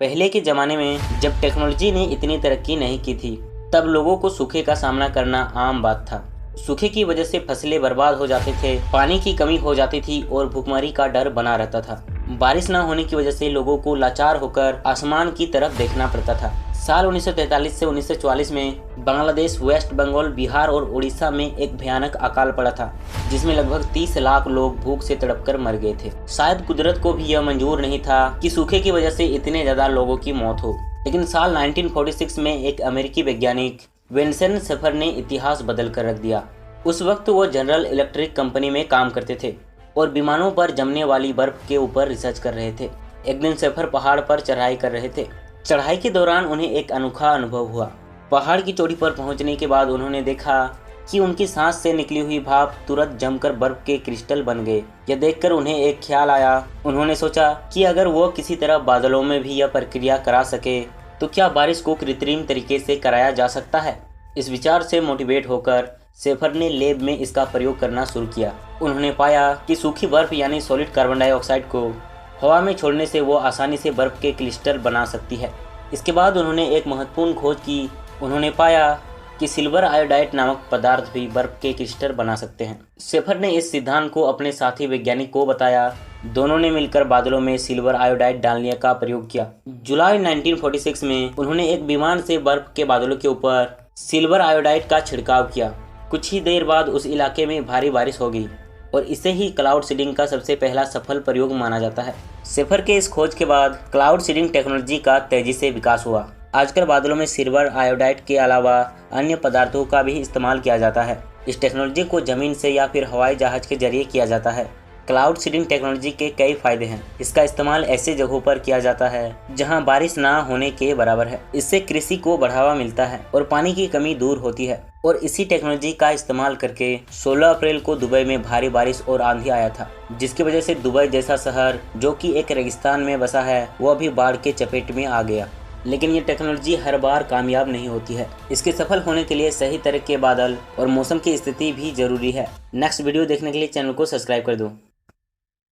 पहले के ज़माने में जब टेक्नोलॉजी ने इतनी तरक्की नहीं की थी, तब लोगों को सूखे का सामना करना आम बात था। सूखे की वजह से फसलें बर्बाद हो जाते थे, पानी की कमी हो जाती थी और भूखमरी का डर बना रहता था। बारिश न होने की वजह से लोगों को लाचार होकर आसमान की तरफ देखना पड़ता था। साल 1943 से 1944 में बांग्लादेश, वेस्ट बंगाल, बिहार और उड़ीसा में एक भयानक अकाल पड़ा था, जिसमें लगभग 30 लाख लोग भूख से तड़पकर मर गए थे। शायद कुदरत को भी यह मंजूर नहीं था कि सूखे की वजह से इतने ज्यादा लोगों की मौत हो, लेकिन साल 1946 में एक अमेरिकी वैज्ञानिक विंसेंट शेफर ने इतिहास बदल कर रख दिया। उस वक्त वो जनरल इलेक्ट्रिक कंपनी में काम करते थे और विमानों पर जमने वाली बर्फ के ऊपर रिसर्च कर रहे थे। एक दिन शेफर पहाड़ पर चढ़ाई कर रहे थे। चढ़ाई के दौरान उन्हें एक अनोखा अनुभव हुआ। पहाड़ की चोटी पर पहुंचने के बाद उन्होंने देखा कि उनकी सांस से निकली हुई भाप तुरंत जमकर बर्फ के क्रिस्टल बन गए। यह देखकर उन्हें एक ख्याल आया। उन्होंने सोचा कि अगर वो किसी तरह बादलों में भी यह प्रक्रिया करा सके तो क्या बारिश को कृत्रिम तरीके से कराया जा सकता है। इस विचार से मोटिवेट होकर शेफर ने लैब में इसका प्रयोग करना शुरू किया। उन्होंने पाया कि सूखी बर्फ यानी सॉलिड कार्बन डाइऑक्साइड को हवा में छोड़ने से वो आसानी से बर्फ के क्रिस्टल बना सकती है। इसके बाद उन्होंने एक महत्वपूर्ण खोज की। उन्होंने पाया कि सिल्वर आयोडाइड नामक पदार्थ भी बर्फ के क्रिस्टल बना सकते हैं। शेफर ने इस सिद्धांत को अपने साथी वैज्ञानिक को बताया। दोनों ने मिलकर बादलों में सिल्वर आयोडाइड डालने का प्रयोग किया। जुलाई 1946 में उन्होंने एक विमान से बर्फ के बादलों के ऊपर सिल्वर आयोडाइड का छिड़काव किया। कुछ ही देर बाद उस इलाके में भारी बारिश हो गई और इसे ही क्लाउड सीडिंग का सबसे पहला सफल प्रयोग माना जाता है। शेफर के इस खोज के बाद क्लाउड सीडिंग टेक्नोलॉजी का तेजी से विकास हुआ। आजकल बादलों में सिल्वर आयोडाइड के अलावा अन्य पदार्थों का भी इस्तेमाल किया जाता है। इस टेक्नोलॉजी को जमीन से या फिर हवाई जहाज के जरिए किया जाता है। क्लाउड सीडिंग टेक्नोलॉजी के कई फायदे हैं। इसका इस्तेमाल ऐसे जगहों पर किया जाता है जहां बारिश ना होने के बराबर है। इससे कृषि को बढ़ावा मिलता है और पानी की कमी दूर होती है। और इसी टेक्नोलॉजी का इस्तेमाल करके 16 अप्रैल को दुबई में भारी बारिश और आंधी आया था, जिसकी वजह से दुबई जैसा शहर जो कि एक रेगिस्तान में बसा है वह भी बाढ़ के चपेट में आ गया। लेकिन ये टेक्नोलॉजी हर बार कामयाब नहीं होती है। इसके सफल होने के लिए सही तरह के बादल और मौसम की स्थिति भी जरूरी है। नेक्स्ट वीडियो देखने के लिए चैनल को सब्सक्राइब कर दो।